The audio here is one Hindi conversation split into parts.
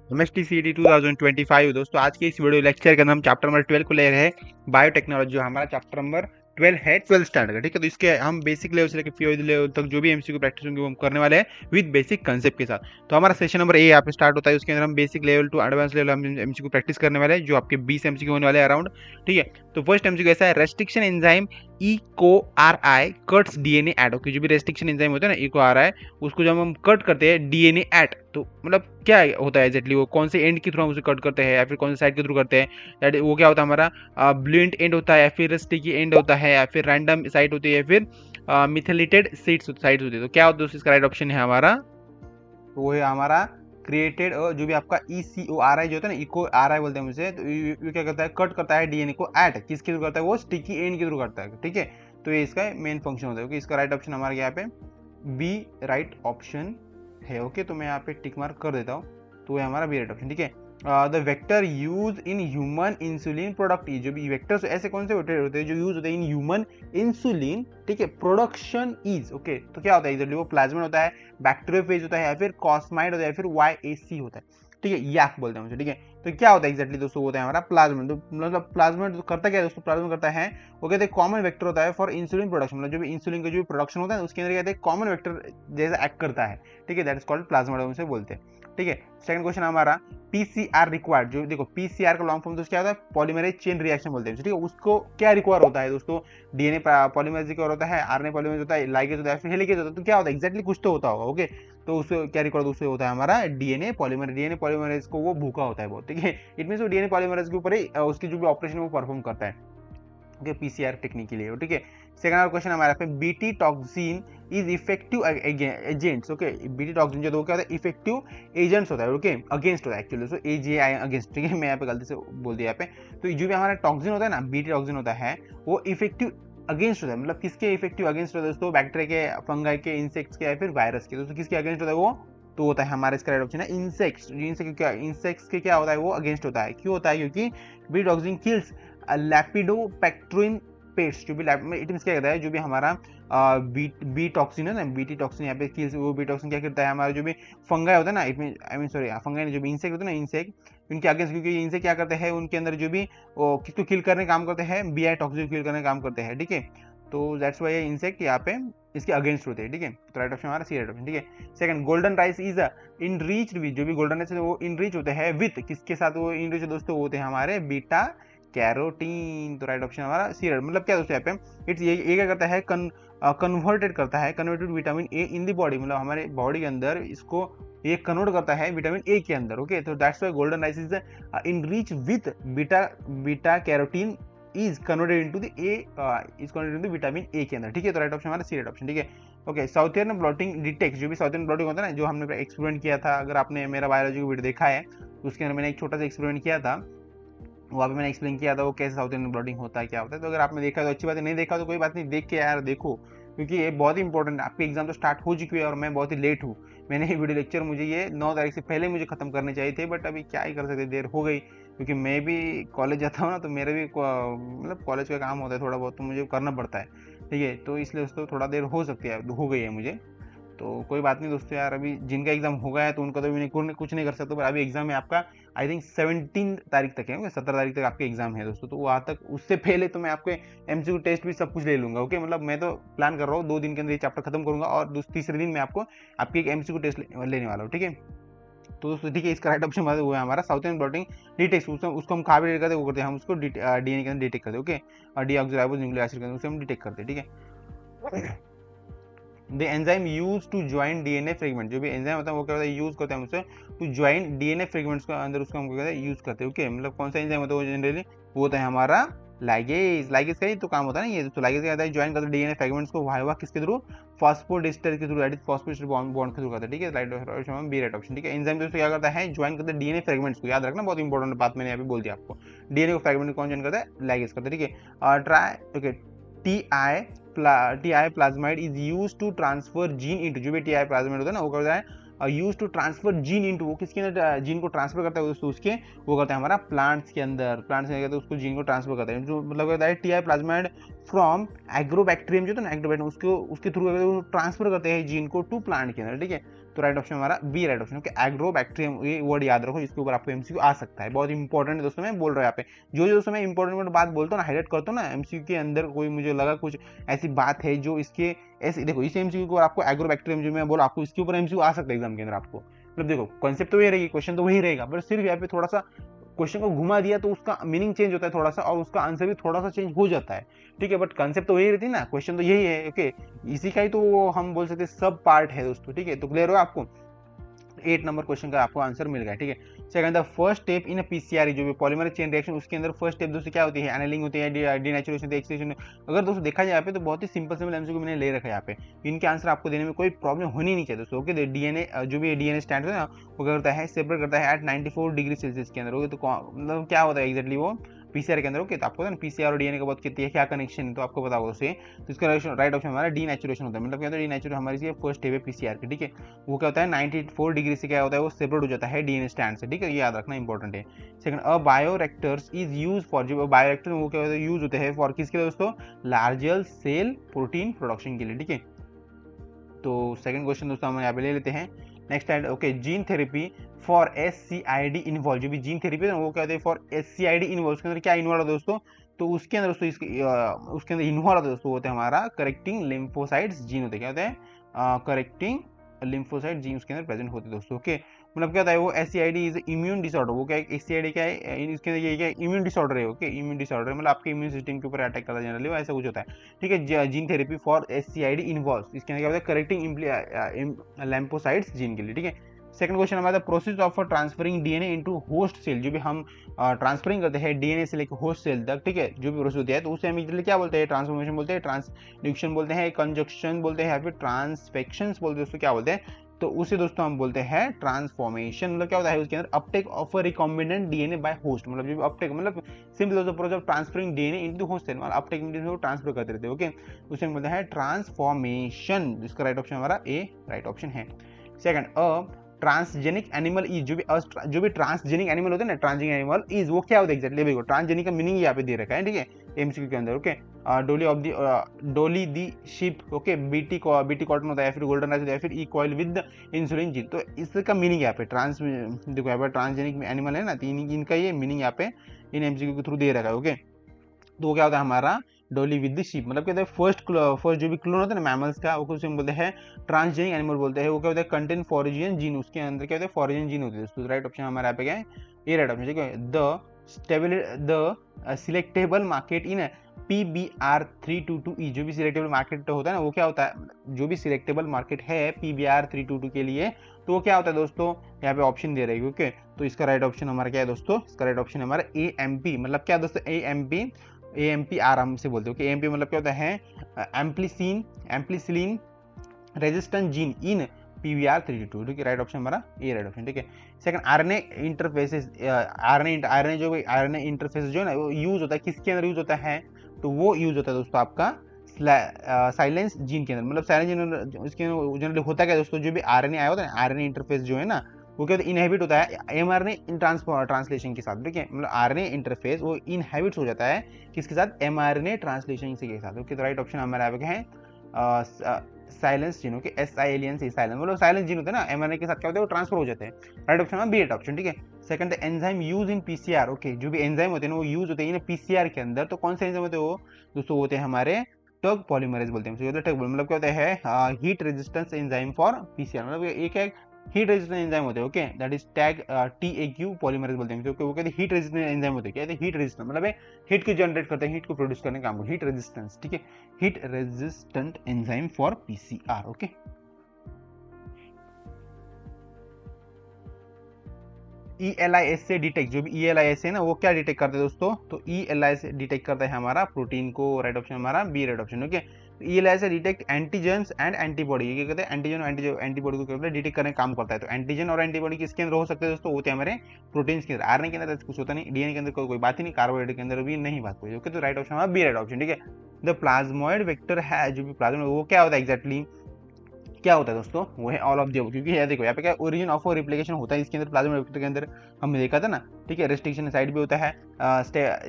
एमएसटी सीटी 2025 दोस्तों, आज के इस वीडियो लेक्चर के अंदर हम चैप्टर नंबर 12 को ले रहे हैं। बायोटेक्नोलॉजी जो हमारा चैप्टर नंबर 12 है 12 स्टैंडर्ड का, ठीक है। तो इसके हम बेसिक लेवल से लेकर पीओ लेवल तक जो भी एमसीक्यू प्रैक्टिस होंगे वो हम करने वाले हैं विद बेसिक कंसेप्ट के साथ। तो हमारा सेशन नंबर ए यहाँ पे स्टार्ट होता है। उसके अंदर हम basic level to advance level हम एमसीक्यू प्रैक्टिस करने वाले हैं, जो आपके 20 एमसीक्यू होने वाले हैं अराउंड, ठीक है। तो फर्स्ट एमसीक्यू ऐसा है, restriction enzyme EcoRI cuts DNA at. Okay, जो भी रेस्ट्रिक्शन एंजाइम होता है ना EcoRI, उसको जब हम कट करते हैं डीएनए एट, तो मतलब क्या होता है एग्जैक्टली, वो कौन से एंड के थ्रू हम उसे कट करते हैं या फिर कौन से साइड के थ्रू करते हैं, दैट वो क्या होता है हमारा ब्लूएंट एंड होता है या फिर स्टिकी एंड होता है या फिर रैंडम साइट होती है या फिर मिथिलेटेड साइट्स होती है। तो क्या होता है, इसका राइट ऑप्शन है हमारा, तो वो है हमारा क्रिएटेड, जो भी आपका ECORI जो होता है ना, इको आर आई बोलते हैं उसे, तो ये क्या करता है, कट करता है डीएनए को एट किसके थ्रू करता है, वो स्टिकी एंड के थ्रू करता है, ठीक है। तो ये इसका मेन फंक्शन होता है। ओके, इसका राइट ऑप्शन हमारे यहाँ पे बी राइट ऑप्शन है। ओके, तो मैं यहाँ पे टिक मार्क कर देता हूँ, तो ये हमारा बी राइट ऑप्शन, ठीक है। The vector use in human insulin product, जो भी वेक्टर्स ऐसे कौन से वेक्टर होते हैं जो यूज होते हैं इन ह्यूमन इंसुलिन, ठीक है, प्रोडक्शन इज। ओके, तो क्या होता है एग्जैक्टली, वो प्लाज्मिड होता है, बैक्टीरियोफेज होता है या फिर कॉस्माइड होता है या फिर YAC होता है, ठीक है, याक बोलते हैं उसे, ठीक है। तो क्या होता है एग्जैक्टली दोस्तों, होता है हमारा प्लाज्मिड। तो मतलब प्लाज्मिड करता क्या है दोस्तों, प्लाज्मिड करता है, वो कहते हैं कॉमन वेक्टर होता है फॉर इंसुलिन प्रोडक्शन, मतलब जो भी इंसुलिन का जो भी प्रोडक्शन होता है उसके अंदर कहते हैं कॉमन वेक्टर जैसा एक्ट करता है, ठीक है, दैट इज कॉल्ड प्लाज्मिड उसे बोलते हैं, ठीक है। सेकंड क्वेश्चन हमारा PCR रिक्वायर्ड, जो देखो PCR का लॉन्ग फॉर्म दोस्तों क्या होता है, पॉलीमरेज चेन रिएक्शन बोलते हैं, ठीक है। उसको क्या रिक्वायर होता है दोस्तों, डीएनए पॉलीमरेज रिक्वायर होता है, आरएनए पॉलीमरेज होता है, लाइगेज होता है, फिर हेलिकेज होता है। तो क्या होता है एग्जैक्टली, कुछ तो होता होगा। ओके, तो उसको क्या रिक्वायर उससे होता है हमारा डीएनए पॉलीमरेज को वो भूखा होता है बहुत, ठीक है। इट मीन वो डीएनए पॉलीमरेज के ऊपर ही उसकी जो भी ऑपरेशन वो परफॉर्म करता है, ओके, PCR टेक्निक के लिए, ठीक है। सेकंड क्वेश्चन हमारा पे, BT toxin is effective agents. Okay, BT toxin जो क्या होता है, इफेक्टिव एजेंट्स होता है, ओके, अगेंस्ट होता है एक्चुअली, सो AGI अगेंस्ट, ठीक है, मैं यहाँ पे गलती से बोल दिया यहाँ पे। तो जो भी हमारा टॉक्सिन होता है ना, बीटी टॉक्सिन होता है, वो इफेक्टिव अगेंस्ट होता है, मतलब किसके इफेक्टिव अगेंस्ट होता है दोस्तों, बैक्टीरिया के, फंगाई के, इंसेक्ट्स के या फिर वायरस के। दोस्तों किसके अगेंस्ट होता है वो, तो होता है हमारा इसका राइट ऑप्शन है इंसेक्ट्स। इंसेक्ट्स के क्या होता है, वो अगेंस्ट होता है। क्यों होता है, क्योंकि बीटी टॉक्सिन किल्स लैपिडोपेक्ट्रिन पेस्ट, जो भी इट मीन क्या कहता है, जो भी हमारा बी टॉक्सिन है ना, बीटी टॉक्सिन यहाँ पे किल्स, वो बी टॉक्सिन क्या करता है, हमारा जो भी फंगाई होता है ना, it mean I mean sorry fungi जो भी इंसेक्ट होते हैं ना, इंसेक्ट उनके अगेंस्ट, क्योंकि इनसे क्या करते हैं, उनके अंदर जो भी किसको किल करने काम करते हैं, BI टॉक्सिन किल करने काम करते हैं, ठीक है। तो दैट्स वाई ये इंसेक्ट यहाँ पे इसके अगेंस्ट होते हैं, ठीक है। तो राइट ऑप्शन हमारा सी राइट ऑप्शन, ठीक है। Second, golden rice is in reach with, जो भी गोल्डन राइस है वो इन रीच होते हैं विथ, किसके साथ वो इन रीच दोस्तों होते हैं हमारे बीटा कैरोटीन। तो राइट ऑप्शन हमारा सी राइट, मतलब क्या दोस्तों यहाँ पे इट्स ये क्या करता है, कन्वर्टेड करता है, converted vitamin A in the body, मतलब हमारे बॉडी के अंदर इसको ये कन्वर्ट करता है विटामिन ए के अंदर। ओके, तो that's why golden rice is in reach with beta carotene is converted into the A, is converted into vitamin A के अंदर, ठीक है। तो राइट ऑप्शन हमारा सी राइट ऑप्शन, ठीक है। ओके, साउथियन ब्लॉटिंग डिटेक्ट, जो भी साउथियन ब्लॉटिंग होता है ना, जो हमने एक्सपेरिमेंट किया था, अगर आपने मेरा बायोलॉजी को वीडियो देखा है तो उसके अंदर मैंने एक छोटा सा एक्सपेरिमेंट किया था, वहाँ पे मैंने एक्सप्लेन किया था वो कैसे साउथ इंडियन ब्लॉटिंग होता है, क्या होता है। तो अगर आपने देखा तो अच्छी बात है, नहीं देखा तो कोई बात नहीं, देख के यार देखो, क्योंकि ये बहुत ही इंपॉर्टेंट है। आपकी एग्जाम तो स्टार्ट हो चुकी है और मैं बहुत ही लेट हूँ। मैंने ये वीडियो लेक्चर मुझे ये 9 तारीख से पहले मुझे खत्म करने चाहिए थे, बट अभी क्या ही कर सकते, देर हो गई, क्योंकि मैं भी कॉलेज जाता हूँ ना, तो मेरा भी मतलब कॉलेज का काम होता है थोड़ा बहुत, तो मुझे करना पड़ता है, ठीक है। तो इसलिए दोस्तों थोड़ा देर हो सकती है, हो गई है मुझे, तो कोई बात नहीं दोस्तों यार। अभी जिनका एग्जाम हो गया है तो उनका तो भी कुछ नहीं कर सकते, पर अभी एग्जाम है आपका, आई थिंक 17 तारीख तक है, 17 तारीख तक आपके एग्जाम है दोस्तों। तो वहाँ तक उससे पहले तो मैं आपके MCQ टेस्ट भी सब कुछ ले लूंगा। ओके, मतलब मैं तो प्लान कर रहा हूँ 2 दिन के अंदर ये चैप्टर खत्म करूंगा और तीसरे दिन मैं आपको आपकी एक MCQ टेस्ट लेने वाला हूँ, ठीक है। तो दोस्तों ठीक है, इसका राइट ऑप्शन वो है हमारा साउथ इंडियन ब्लॉटिंग डिटेक्ट, उसको हम कहाँ भी करते हैं, वो करते हैं हम उसको DNA के अंदर डिटेक्ट करते हैं, ओके, और डीऑक्सीराइबोज न्यूक्लिक एसिड के अंदर उसे हम डिटेक्ट करते हैं, ठीक है। The enzyme use to join DNA fragment, जो भी एंजाइम होता है वो क्या होता है, यूज करते हैं हम उसे टू ज्वाइन DNA फ्रेगमेंट्स के अंदर, उसको हम क्या कहते हैं, यूज करते हैं। ओके, मतलब कौन सा एंजाइम होता है वो जनरली, वो होता है हमारा लाइगेज। लाइगेज का ही तो काम होता है ना ये, तो लाइगेज क्या होता है, ज्वाइन करते हैं DNA फ्रेगमेंट्स को वाइवा किसके थ्रू, फॉस्फोडिस्टर के थ्रू, दैट इज फॉस्फोडिस्टर बॉन्ड के थ्रू करता है, ठीक है। राइट बी राइट ऑप्शन, ठीक है। एंजाइम दोस्तों क्या करता है, ज्वाइन करता है DNA फ्रेगमेंट्स को, याद रखना बहुत इंपॉर्टेंट बात मैंने अभी बोल दिया आपको, DNA को फ्रेगमेंट कौन ज्वाइन करता है, लाइगेज करता है, ठीक है। और try okay, TI plasmid is use to transfer gene into, जो भी TI प्लाज्माइड होता है ना वो करता है use to transfer gene into, वो किसके अंदर जीन को ट्रांसफर करता है दोस्तों, उसके वो करता है हमारा प्लांट्स के अंदर, प्लांट्स के अंदर उसको जीन को ट्रांसफर करता है, जो मतलब कहता है TI प्लाज्माइड फ्रॉम एग्रोबैक्टीरियम, जो था ना एग्रोबैक्टीरियम, उसके थ्रू ट्रांसफर करते हैं जीन को टू प्लांट के अंदर, ठीक है। तो राइट ऑप्शन हमारा B right option. Okay, agrobacterium, ये वर्ड याद रखो, इसके ऊपर आपको एमसीक्यू आ सकता है, बहुत इंपॉर्टेंट है दोस्तों। मैं बोल रहा हूँ यहाँ पे जो दोस्तों मैं इंपॉर्टेंट बात बोलता हूँ ना, हाईलाइट करता हूँ ना, एमसीक्यू के अंदर कोई मुझे लगा कुछ ऐसी बात है जो इसके ऐसे, देखो इस एमसीक्यू को आपको एग्रोबैक्टीरियम जो मैं बोला आपको इसके ऊपर एमसीक्यू आ सकता है एग्जाम के अंदर आपको। मतलब देखो कॉन्सेप्ट तो वही रहेगी, क्वेश्चन तो वही रहेगा, पर सिर्फ यहाँ पे थोड़ा सा क्वेश्चन को घुमा दिया तो उसका मीनिंग चेंज होता है थोड़ा सा, और उसका आंसर भी थोड़ा सा चेंज हो जाता है, ठीक है। बट कंसेप्ट तो वही रहती है ना, क्वेश्चन तो यही है। ओके, इसी का ही तो हम बोल सकते हैं सब पार्ट है दोस्तों, ठीक है। तो क्लियर हो आपको, 8 नंबर क्वेश्चन का आपको आंसर मिल गया, ठीक है। Second, the first step in PCR जो भी पॉलीमर चेन रिएक्शन, उसके अंदर फर्स्ट स्टेप दोस्तों क्या होती है, एनालिंग होती है, डीनेचुरेशन होती है, एक्सट्रेक्शन। अगर दोस्तों देखा जाए यहाँ पे तो बहुत ही सिंपल सिंपल एमसीक्यू मैंने ले रखा है यहाँ पे, इनके आंसर आपको देने में कोई प्रॉब्लम होनी नहीं चाहिए दोस्तों। ओके, डीएनए जो भी डीएनए स्टैंड है ना, वो करता है सेपरेट करता है एट 94 डिग्री सेल्सियस के अंदर। ओके, तो मतलब क्या होता है एग्जैक्टली वो पीसीआर के अंदर। ओके, तो आपको ना पीसीआर और डीएनए का बात करती है, क्या कनेक्शन है तो आपको पता होगा उससे। तो इसका राइट ऑप्शन हमारा डीनेचुरेशन होता है। मतलब क्या होता है डीनेचुरेशन, हमारी फर्स्ट स्टेप है पीसीआर की, ठीक है। वो क्या होता है 94 डिग्री से क्या होता है वो सेपरेट हो जाता है डीएनए स्टैंड से, ठीक है, ये याद रखना इंपॉर्टेंट है। Second, a bioreactors is use for, जो बायोरेक्टर वो क्या होता है यूज होते हैं फॉर किसके लिए दोस्तों, लार्जर सेल प्रोटीन प्रोडक्शन के लिए, ठीक है। तो सेकंड क्वेश्चन दोस्तों हम यहाँ पे ले लेते हैं। नेक्स्ट है okay, gene therapy for SCID involve, जो भी जीन थेरेपी है वो क्या होता है फॉर एससीआईडी इन्वॉल्व, उसके अंदर क्या इन्वॉल्व है दोस्तों, तो उसके अंदर दोस्तों उसके अंदर इन्वॉल्व दोस्तों होते हैं हमारा करेक्टिंग लिम्फोसाइट्स जीन होते हैं, क्या होते हैं करेक्टिंग लिम्फोसाइट जीन उसके अंदर प्रेजेंट होते हैं दोस्तों। ओके, मतलब क्या होता है वो एससीआईडी इज इम्यून डिसऑर्डर, वो क्या है एससीआईडी क्या है इसके अंदर ये क्या है इम्यून डिसऑर्डर है। ओके, इम्यून डिसऑर्डर मतलब आपके इम्यून सिस्टम के ऊपर अटैक करता है जनरली, ऐसा कुछ होता है, ठीक है। Gene therapy for SCID involve, इसके अंदर क्या होता है करेक्टिंग लैम्फोसाइट्स जीन के लिए, ठीक है। सेकंड क्वेश्चन हमारा process of transferring DNA into host cell, जो भी हम ट्रांसफरिंग करते हैं डीएनए से लेकर होस्ट सेल तक, ठीक है, जो भी प्रोसेस होती है तो उसे हम इजीली क्या बोलते हैं, ट्रांसफॉर्मेशन बोलते हैं, ट्रांसड्यूक्शन बोलते हैं, कंजक्शन बोलते हैं, या फिर ट्रांसफेक्शंस बोलते हैं दोस्तों, क्या बोलते हैं तो उसे दोस्तों हम बोलते हैं ट्रांसफॉर्मेशन। मतलब क्या होता है उसके अंदर uptake of recombinant DNA by host, मतलब जो अपटेक मतलब सिंपल दोस्तों process of transferring DNA into host cell, मतलब अपटेक मींस ट्रांसफर करते रहते हैं। ओके, उसे हम बोलते हैं ट्रांसफॉर्मेशन, इसका राइट ऑप्शन हमारा ए राइट ऑप्शन है। Second, a transgenic animal is, जो भी ट्रांसजेनिक एनिमल होते हैं ना, ट्रांसजेनिक एनिमल इज वो क्या होता है एग्जैक्टली, देखो ट्रांसजेनिक का मीनिंग यहाँ पे दे रखा है, ठीक है, एमसीक्यू के अंदर। ओके, डोली दी शिप, ओके, बीटी कॉटन होता है, फिर गोल्डन राइस होता है, फिर ई कॉइल विद इंसुलिन जीन, तो इसका मीनिंग यहाँ पे देखो यहाँ पे ट्रांसजेनिक एनिमल है ना, तो इनका ये मीनिंग यहाँ पे इन एमसीक्यू के थ्रू दे रखा है। ओके, तो वो क्या होता है हमारा डोली विद द शीप, मतलब क्या होता है फर्स्ट जो भी क्लोन होता है ना मैमल्स का, वो कुछ हम बोलते हैं ट्रांसजेनिक एनिमल बोलते हैं। वो क्या होता है कंटेन फॉरिजियन जीन, उसके अंदर क्या होता है फॉरिजियन जीन होते हैं। तो राइट ऑप्शन हमारे यहाँ पे क्या है ये राइट ऑप्शन, ठीक है। The selectable market in PBR322E, जो भी सिलेक्टेबल मार्केट होता है ना वो क्या होता है, जो भी सिलेक्टेबल मार्केट है PBR322 के लिए, तो वो क्या होता है दोस्तों यहाँ पे ऑप्शन दे रही है। ओके, तो इसका राइट ऑप्शन हमारा क्या है दोस्तों, इसका राइट ऑप्शन हमारा AMP, मतलब क्या दोस्तों AMP आराम से बोलते हो कि AMP मतलब क्या होता है एम्प्लीसिलिन रेजिस्टेंट जीन इन PBR322, ठीक है, राइट ऑप्शन हमारा ए राइट ऑप्शन, ठीक है। Second, RNA interfaces, RNA interface जो है ना वो यूज होता है किसके अंदर यूज होता है, तो वो यूज होता है दोस्तों आपका साइलेंस जीन के अंदर। मतलब साइलेंस जीन इसके जनरली होता क्या दोस्तों, जो भी आरएनए आया होता है आरएनए इंटरफेस जो है ना वो क्या इनहेबिट होता है एमआरएनए इन ट्रांसलेशन के साथ, ठीक है, मतलब आरएनए इंटरफेस वो इनहेबिट हो जाता है किसके साथ, एमआरएनए ट्रांसलेशन के साथ। ओके, तो राइट ऑप्शन हमारे यहाँ पे है silence gene, okay, SILENS silence, मतलब साइलेंस जीन होते हैं ना एमआरएनए के साथ क्या होता है वो ट्रांसफर हो जाते हैं। राइट ऑप्शन है बी राइट ऑप्शन, ठीक है। Second, enzyme use in PCR, okay, जो भी एंजाइम होते हैं वो यूज होते हैं पीसीआर के अंदर, तो कौन से एंजाइम होते हैं वो दोस्तों होते हैं हमारे टग पॉलीमरेज बोलते हैं। मतलब क्या होता है heat resistance enzyme for PCR, मतलब एक है हीट रेजिस्टेंट एंजाइम होते हैं। Okay, that is tag TAQ polymerase बोलते हैं, वो कहते हैं हीट रेजिस्टेंट एंजाइम होते हैं, क्या हीट रेजिस्टेंट मतलब हीट को जनरेट करते हैं, हीट को प्रोड्यूस करने का काम, हीट रेजिस्टेंस, ठीक है, heat resistant enzyme for PCR. Okay, ELIS से डिटेक्ट, जो भी ELIS है ना वो क्या डिटेक्ट करते हैं दोस्तों, तो ELIS डिटेक्ट करता है हमारा प्रोटीन को, राइट ऑप्शन हमारा B right option. Okay, ELIS से डिटेक्ट एंटीजेंस एंड एंटीबॉडी, ये क्या कहते हैं एंटीजन और एंटीबॉडी को क्या डिटेक्ट करने का काम करता है। तो एंटीजन और एंटीबॉडी किसके अंदर हो सकते हैं दोस्तों, होते हैं हमारे प्रोटीन्स के अंदर, आरएनए के अंदर कुछ होता नहीं, डीएनए के अंदर कोई बात ही नहीं, कार्बोहाइड्रेट के अंदर भी नहीं बात कोई। ओके, तो राइट ऑप्शन हमारा बी राइट ऑप्शन, ठीक है। द प्लाज्मोइड वेक्टर है, जो भी प्लाज्मोइड वो क्या होता है एग्जैक्टली क्या होता है दोस्तों, वो है ऑल ऑफ द अबव, क्योंकि ये देखो यहाँ पे क्या ओरिजिन ऑफ रिप्लिकेशन होता है इसके अंदर प्लाज्मा वेक्टर के अंदर, हमने देखा था ना, ठीक है। रेस्ट्रिक्शन साइड भी होता है,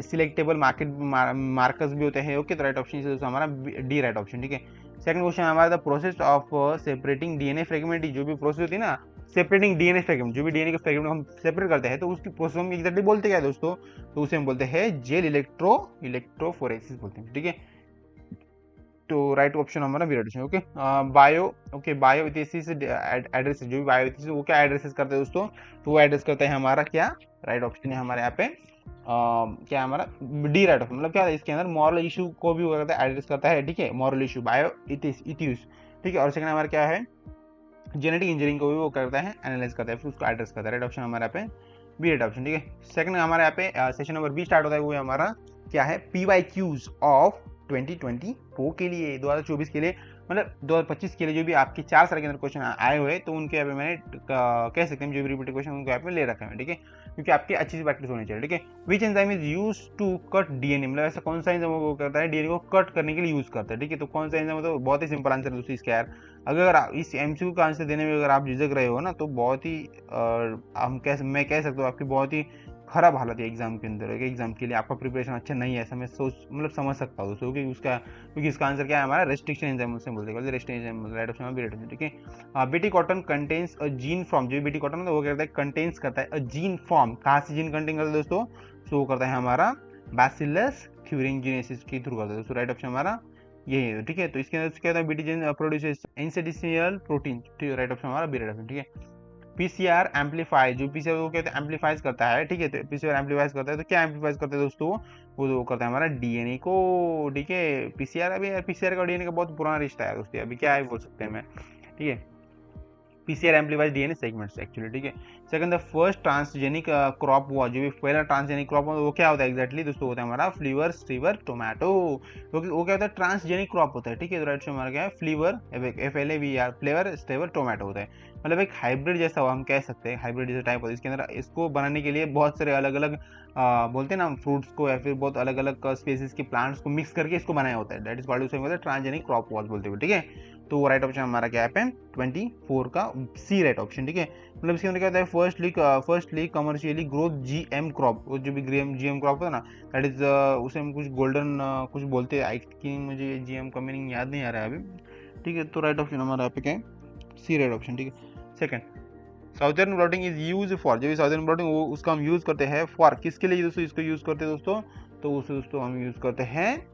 सिलेक्टेबल मार्केट मार्कर्स भी होते हैं। ओके, तो राइट ऑप्शन हमारा डी राइट ऑप्शन, ठीक है। सेकंड क्वेश्चन हमारा the process of separating DNA fragment, जो भी प्रोसेस होती है ना सेपरेटिंग डीएनए फ्रेगमेंट, जो भी डीएनए के फ्रेगमेंट हम सेपरेट करते हैं तो उसकी प्रोसेस हम एग्जैक्टली बोलते क्या है दोस्तों, तो उसे हम बोलते हैं जेल इलेक्ट्रोफोरेसिस बोलते हैं, ठीक है। तो राइट ऑप्शन हमारा B right. Okay bioethics address, जो भी बायो इथेसिस वो क्या एड्रेसेस करते हैं दोस्तों, तो वो एड्रेस करते हैं हमारा क्या राइट ऑप्शन है हमारे यहाँ पे क्या हमारा डी राइट ऑप्शन, मतलब क्या है इसके अंदर मॉरल इशू को भी वो करता है एड्रेस करता है, ठीक है, मॉरल इशू बायो इथेसिस, ठीक है। और सेकंड हमारा क्या है जेनेटिक इंजीनियरिंग को भी वो करता है एनालाइज करता है, फिर उसको एड्रेस करता है, राइट ऑप्शन हमारे यहाँ पे बी राइट ऑप्शन, ठीक है। सेकंड हमारे यहाँ पे सेशन नंबर बी स्टार्ट होता है, वो हमारा क्या है PYQs ऑफ 2024 के लिए, 2024 के लिए, मतलब 2025 के लिए जो भी आपके 4 साल के अंदर क्वेश्चन आए हुए तो उनके यहाँ पे मैंने कह सकते हैं जो भी रिपीटेड क्वेश्चन उनको यहाँ पे ले रखा है, ठीक है, क्योंकि आपकी अच्छी सी प्रैक्टिस होनी चाहिए, ठीक है। Which enzyme is use to cut DNA, मतलब ऐसा कौन सा एंजाइम वो करता है डीएनए को कट करने के लिए यूज करता है, ठीक है। तो कौन सा एंजाइम, तो बहुत ही सिंपल आंसर है दोस्तों इसका यार। अगर आप इस एमसीक्यू का आंसर देने में अगर आप झिझक रहे हो ना तो बहुत ही मैं कह सकता हूँ आपकी बहुत ही खराब हालत है एग्जाम के अंदर, एग्जाम के लिए आपका प्रिपरेशन अच्छा नहीं है, ऐसा मैं समझ सकता हूँ दोस्तों, क्योंकि इसका आंसर क्या है हमारा रेस्ट्रिक्शन एंजाइम से बोलते हैं, restriction enzyme right option B, ठीक है। BT cotton contains a gene from, जो बीटी कॉटन वो कहता है कंटेन्स करता है अ जीन फ्रॉम, कहाँ से जीन कंटेन करता है दोस्तों, सो वो करता है हमारा बैसिलस थ्यूरिंजिनेसिस के थ्रू करता है दोस्तों, राइट ऑप्शन हमारा यही है, ठीक है। तो इसके अंदर क्या होता है बीटी जीन प्रोड्यूसेस एंसेडिशियल प्रोटीन, ठीक है, राइट ऑप्शन हमारा बी राइट ऑप्शन, ठीक है। पीसीआर एम्पलीफाई, जो पीसीआर वो कहते हैं एम्पलीफाइज करता है, ठीक है, तो पीसीआर एम्पलीफाइज करता है, तो क्या एम्पलीफाइज करता है दोस्तों, वो करता है हमारा डीएनए को, ठीक है। पीसीआर अभी पीसीआर का डीएनए का बहुत पुराना रिश्ता है दोस्तों, अभी क्या है बोल सकते हैं मैं, ठीक है। PCR amplifies DNA segments actually, ठीक है। Second the first transgenic crop हुआ, जो भी पहला ट्रांसजेनिक क्रॉप वो क्या होता है एग्जैक्टली दोस्तों, होता है हमारा फ्लीवर स्टीवर टोमेटो, क्योंकि वो क्या होता है ट्रांसजेनिक क्रॉप होता है, ठीक है। तो राइट से हमारा क्या है फ्लीवर FLAVR फ्लेवर स्टीवर टोमेटो होता है, मतलब एक हाइब्रिड जैसा हम कह सकते हैं, हाइब्रिड जैसा टाइप होता है। इसके अंदर इसको बनाने के लिए बहुत सारे अलग अलग बोलते हैं ना फ्रूट्स को या फिर बहुत अलग अलग स्पेसीज के प्लांट्स को मिक्स करके इसको बनाया होता है, that is called transgenic crop walls बोलते हुए, ठीक है। तो राइट ऑप्शन हमारा क्या है 24 का सी राइट ऑप्शन, ठीक है। मतलब इसके अंदर क्या होता है firstly commercially growth GM crop, जो भी जीएम क्रॉप होता है ना दैट इज उसे हम कुछ गोल्डन कुछ बोलते हैं, आई थिंक मुझे जीएम का मीनिंग याद नहीं आ रहा है अभी, ठीक है। तो राइट ऑप्शन हमारा यहाँ पे क्या है सी राइट ऑप्शन, ठीक है। Second southern blotting is use for, जो भी साउदर्न ब्लॉटिंग वो उसका हम यूज करते हैं फॉर किसके लिए दोस्तों, इसको यूज करते हैं दोस्तों, तो उसे दोस्तों हम यूज करते हैं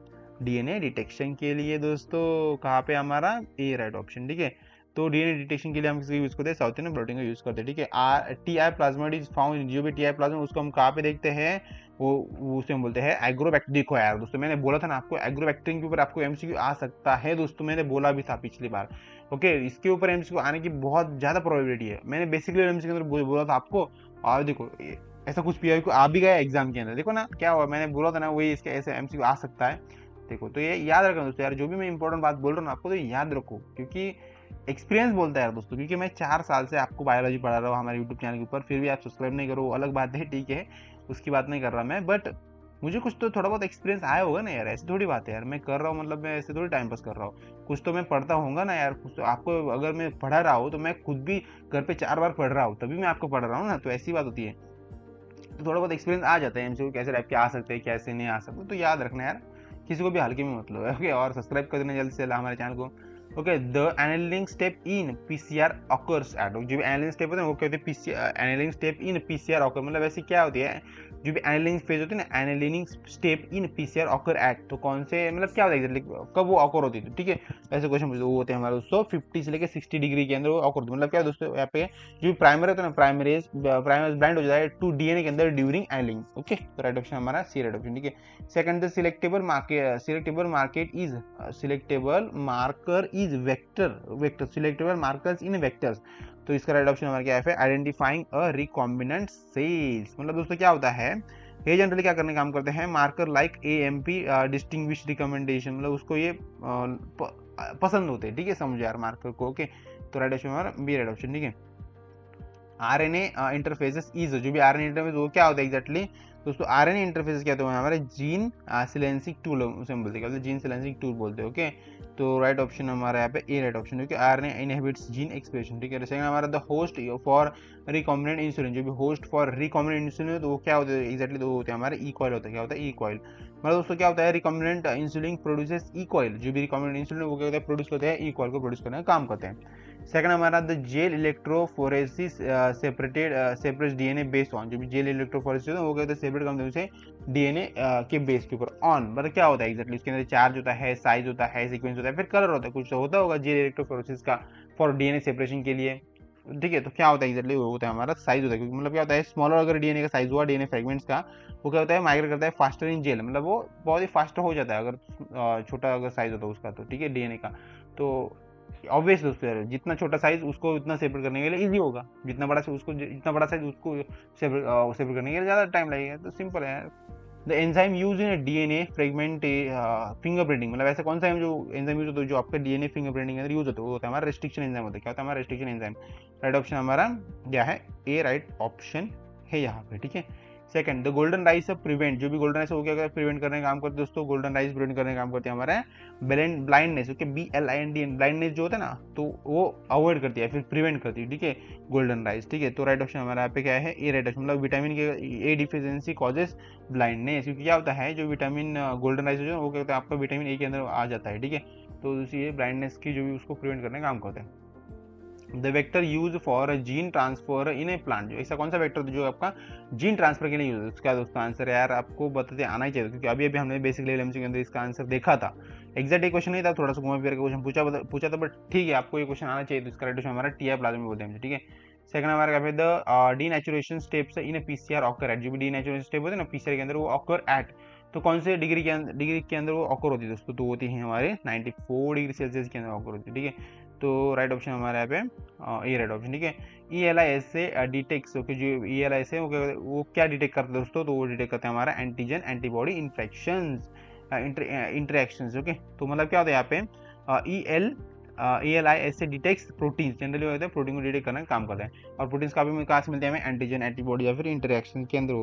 डीएनए डिटेक्शन के लिए दोस्तों, कहाँ पे हमारा ए राइट ऑप्शन, ठीक है। तो डीएनए डिटेक्शन के लिए हम किसका यूज करते हैं साउदर्न ब्लॉटिंग का यूज करते हैं, ठीक है। टीआई प्लाज्मिड इज फाउंड, जो भी टीआई प्लाज्मिड उसको हम कहाँ पे देखते हैं, वो उसे हम बोलते हैं एग्रोबैक्टीरियम। देखो यार दोस्तों मैंने बोला था ना आपको एग्रोबैक्टीरियम के ऊपर आपको एमसीक्यू आ सकता है दोस्तों, मैंने बोला भी था पिछली बार, ओके। इसके ऊपर एमसीक्यू आने की बहुत ज्यादा प्रोबेबिलिटी है, मैंने बेसिकली एमसीक्यू के अंदर बोला था आपको, और देखो ऐसा कुछ पीआई आ भी गया एग्जाम के अंदर, देखो ना क्या हुआ, मैंने बोला था ना वही इसके ऐसे एमसीक्यू आ सकता है, देखो। तो ये याद रखना दोस्तों यार, जो भी मैं इंपॉर्टेंट बात बोल रहा हूँ ना आपको तो याद रखो, क्योंकि एक्सपीरियंस बोलता है यार दोस्तों, क्योंकि मैं 4 साल से आपको बायोलॉजी पढ़ा रहा हूँ हमारे यूट्यूब चैनल के ऊपर, फिर भी आप सब्सक्राइब नहीं करो, अलग बात है, ठीक है, उसकी बात नहीं कर रहा मैं, बट मुझे कुछ तो थोड़ा बहुत एक्सपीरियंस आया होगा ना यार, ऐसी थोड़ी बात है यार, मैं कर रहा हूँ मतलब मैं ऐसे थोड़ी टाइम पास कर रहा हूँ, कुछ तो मैं पढ़ता होऊंगा ना यार, कुछ तो आपको अगर मैं पढ़ा रहा हूँ तो मैं खुद भी घर पे 4 बार पढ़ रहा हूँ तभी मैं आपको पढ़ रहा हूँ ना, तो ऐसी बात होती है, तो थोड़ा बहुत एक्सपीरियंस आ जाता है एमसीक्यू कैसे टाइप के आ सकते हैं कैसे नहीं आ सकते, तो याद रखना यार, किसी को भी हल्के में मतलब है, ओके। और सब्सक्राइब कर देना जल्दी से हमारे चैनल को, okay. The annealing step in PCR occurs at, जो भी एनालिटिंग स्टेप होता है वो कहते हैं annealing step in PCR occur, मतलब ऐसी क्या होती है जो भी एनालिटिंग फेज होती है ना annealing step in PCR occur at, तो कौन से मतलब क्या होता है एग्जैक्टली कब वो ऑकर होती है, ठीक है। ऐसे क्वेश्चन पूछते वो होते हैं हमारे दोस्तों 50 से लेकर 60 डिग्री के अंदर वो ऑकर होती है, मतलब क्या दोस्तों यहाँ पे जो प्राइमर होता है ना प्राइमरेज ब्लाइंड हो जाता है टू डीएनए के अंदर ड्यूरिंग एनालिटिंग, ओके। तो राइट ऑप्शन हमारा सी राइट ऑप्शन, ठीक है। Second the selectable marker is vector selectable markers in vectors, तो इसका राइट ऑप्शन हमारा क्या है आइडेंटिफाइंग अ रिकॉम्बिनेंट सेल्स, मतलब दोस्तों क्या होता है ये जनरली क्या करने काम करते हैं marker like AMP distinguish recommendation, मतलब उसको ये पसंद होते हैं, ठीक है, समझो यार मार्कर को, ओके। तो राइट ऑप्शन हमारा बी राइट ऑप्शन, ठीक है। आरएनए इंटरफेसेस इज, जो भी आरएनए इंटरफेस वो क्या होता है एग्जैक्टली दोस्तों, आरएनए इंटरफेसेस क्या होता है हमारे जीन सिलेंसिंग टूल उसे हम बोलते हैं, जीन सिलेंसिंग टूल बोलते हैं। ओके, तो राइट ऑप्शन हमारा यहाँ पे ए राइट ऑप्शन है कि आरएनए इनहिबिट्स जीन एक्सप्रेशन। ठीक है, सेकंड हमारा the host for recombinant insulin, जो भी होस्ट फॉर रिकॉम्बिनेंट इंसुलिन तो वो क्या होता है एग्जैक्टली, तो होते हैं हमारे ई कॉइल होता है। क्या होता है ई कॉइल, मतलब दोस्तों क्या होता है रिकॉम्बिनेंट इंसुलिन प्रोड्यूसेस ई कॉइल, जो भी रिकॉम्बिनेंट इंसुलिन वो क्या होता है प्रोड्यूस करते हैं ई कॉइल को प्रोड्यूस करने का काम करते हैं। सेकंड हमारा the gel electrophoresis separate DNA based on, जो भी जेल इलेक्ट्रोफोरेसिस है वो कहते हैं सेपरेट करते हैं उसे डीएनए के बेस के ऊपर ऑन, मतलब क्या होता है एग्जैक्टली उसके अंदर चार्ज होता है, साइज होता है, सीक्वेंस होता है, फिर कलर होता है, कुछ तो होता होगा जेल इलेक्ट्रोफोरेसिस का फॉर डीएनए सेपरेशन के लिए। ठीक है, तो क्या होता है एग्जैक्टली वो होता है हमारा साइज होता है, क्योंकि मतलब क्या होता है स्मॉलर अगर डीएनए का साइज हुआ डीएनए फ्रेगमेंट्स का, वो क्या होता है माइग्रेट करता है फास्टर इन जेल, मतलब वो बहुत ही फास्टर हो जाता है अगर छोटा अगर साइज होता है उसका, तो ठीक है डीएनए का। तो ऑब्वियस दोस्तों जितना छोटा साइज उसको उतना सेपरेट करने के लिए इजी होगा, जितना बड़ा उसको जितना बड़ा साइज उसको सेपरेट करने के लिए ज़्यादा टाइम लगेगा, तो सिंपल है। The enzyme use in DNA fragment fingerprinting, मतलब ऐसा कौन सा है जो एंजाइम यूज होता है जो आपका डीएनए फिंगरप्रिंटिंग के अंदर यूज होता है, वो होता है हमारा रेस्ट्रिक्शन एंजाइम होता है। क्या होता है हमारा रेस्ट्रिक्शन एंजाइम, राइट ऑप्शन हमारा क्या है ए राइट ऑप्शन है यहाँ पे। ठीक है, second the golden rice prevent, जो भी गोल्डन राइस हो गया प्रिवेंट करने का काम करते हैं दोस्तों, गोल्डन राइस प्रिवेंट करने का काम करते हैं हमारा ब्लाइंडनेस। ओके, BLIND ब्लाइंडनेस जो होता है ना, तो वो अवॉइड करती है फिर प्रिवेंट करती है। ठीक है, गोल्डन राइस। ठीक है, तो राइट ऑप्शन हमारा यहाँ पे क्या है ए राइट ऑप्शन, मतलब विटामिन के ए डिफिशियंसी कॉजेस ब्लाइंडनेस, क्योंकि क्या होता है जो विटामिन गोल्डन राइस जो है वो क्या होता है आपका विटामिन ए के अंदर आ जाता है। ठीक है, तो ये ब्लाइंडनेस की जो भी उसको प्रिवेंट करने का काम करता है। The vector use for gene transfer in A plant, ऐसा कौन सा वेक्टर जो आपका जीन ट्रांसफर के लिए यूज है, उसका दोस्तों आंसर यार आपको बताते आना ही चाहिए, क्योंकि अभी अभी हमने बेसिक लेवल एमसीक्यू के अंदर इसका आंसर देखा था। एग्जैक्ट एक क्वेश्चन नहीं था, थोड़ा सा घुमा फिर क्वेश्चन पूछा था, बट ठीक है आपको ये क्वेश्चन आना चाहिए, तो इसका राइट हमारा टीआई प्लाज्मा बोलते हैं। ठीक है, सेकंड हमारा क्या है the denaturation steps in A PCR occur eight, जो भी डीनेचुरेशन स्टेप होते हैं ना पीसीआर के अंदर वो ऑकर एट, तो कौन से डिग्री के अंदर वो ऑकर होती है दोस्तों, तो होती है हमारे 94 डिग्री सेल्सियस के अंदर ऑकर होती है। ठीक है, तो राइट ऑप्शन हमारे यहाँ पे ये राइट ऑप्शन। ठीक है, ELIS से डिटेक्ट, ओके जो ELIS है वो क्या डिटेक्ट करते हैं दोस्तों, तो वो डिटेक्ट करते हैं हमारा antigen antibody infections interactions. Okay, तो मतलब क्या होता है यहाँ पे ELIS से डिटेक्ट्स प्रोटीन, जनरली होते हैं प्रोटीन को डिटेक्ट करने का काम करते हैं, और प्रोटीन्स का भी कहाँ से मिलते हैं हमें एंटीजन एंटीबॉडी या फिर इंटरेक्शन के अंदर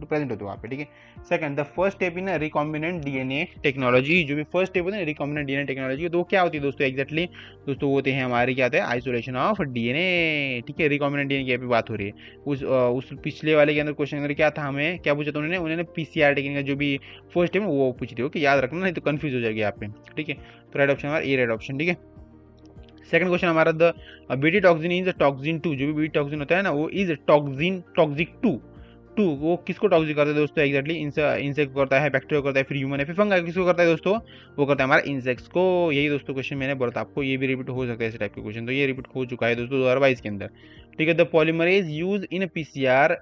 प्रेजेंट होते हैं वहाँ पे। ठीक है, second the first step in recombinant DNA technology, जो भी फर्स्ट स्टेप होता है रिकॉम्बिनेंट डीएनए टेक्नोलॉजी, तो वो क्या होती है दोस्तों एग्जैक्टली दोस्तों, वो होते हैं हमारे क्या होते हैं आइसोलेशन ऑफ डीएनए। ठीक है, रिकॉम्बिनेंट डीएनए की अभी बात हो रही है। उस पिछले वाले के अंदर क्वेश्चन अंदर क्या था, हमें क्या पूछा था उन्होंने पीसीआर टेक्निक का जो भी फर्स्ट स्टेप वो पूछी थी। ओके, याद रखना नहीं तो कंफ्यूज हो जाएगी यहाँ पे। ठीक है, तो राइट ऑप्शन हमारा ए राइट ऑप्शन। ठीक है, सेकंड क्वेश्चन हमारा the BT toxin is toxin 2, जो भी बीटी टॉक्सिन होता है ना वो इज टॉक्सिक टू, वो किसको टॉक्सिक करता है दोस्तों एग्जैक्टली इंसेक्ट को करता है, बैक्टीरिया को करता है, फिर ह्यूमन है, फिर फंगा किसको करता है दोस्तों, वो करता है हमारा इंसेक्ट्स को। यही दोस्तों क्वेश्चन मैंने बोला था आपको, ये भी रिपीट हो सकता है इस टाइप के क्वेश्चन, तो ये रिपीट हो चुका है दोस्तों 2022 के अंदर। ठीक है, the polymerase use in PCR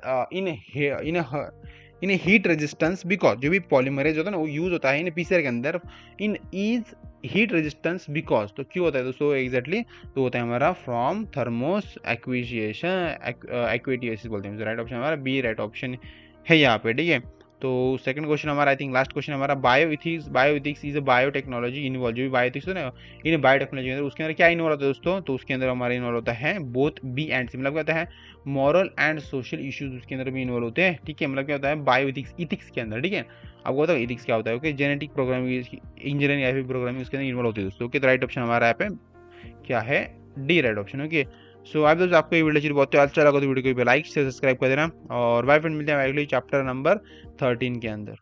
in heat resistance because, जो भी पॉलीमरेज होता है ना वो यूज होता है इन पीसीआर के अंदर इन इज हीट रेजिस्टेंस बिकॉज, तो क्यों होता है दोस्तों एग्जैक्टली, तो होता है हमारा फ्रॉम थर्मोस एक्वेटिएसिस बोलते हैं। राइट ऑप्शन हमारा बी राइट ऑप्शन है यहाँ पे। ठीक है, तो सेकंड क्वेश्चन हमारा आई थिंक लास्ट क्वेश्चन हमारा बायोइथिक्स इज अ बायोटेक्नोलॉजी इन्वॉल्व, जो भी बायोइथिक्स होता है ना इन बायोटेक्नोलॉजी के अंदर उसके अंदर क्या इन्वॉल्व होता है दोस्तों, तो उसके अंदर हमारा इन्वॉल्व होता है बोथ बी एंड सी, मतलब क्या होता है मॉरल एंड सोशल इश्यूज उसके अंदर भी इन्वॉल्व होते हैं। ठीक है, मतलब क्या होता है बायोइथिक्स इथिक्स के अंदर। ठीक है, आपको पता है इथिक्स क्या होता है, ओके जेनेटिक प्रोग्रामिंग इंजीनियरिंग या फिर प्रोग्रामिंग उसके अंदर इन्वॉल्व होती है दोस्तों। ओके, तो राइट ऑप्शन हमारा यहाँ पे क्या है डी राइट ऑप्शन। ओके, सो आप दोस्तों आपको ये वीडियो बहुत अच्छा लगा तो वीडियो को लाइक से सब्सक्राइब कर देना, और बाय फ्रेंड मिलते हैं अगले चैप्टर नंबर 13 के अंदर।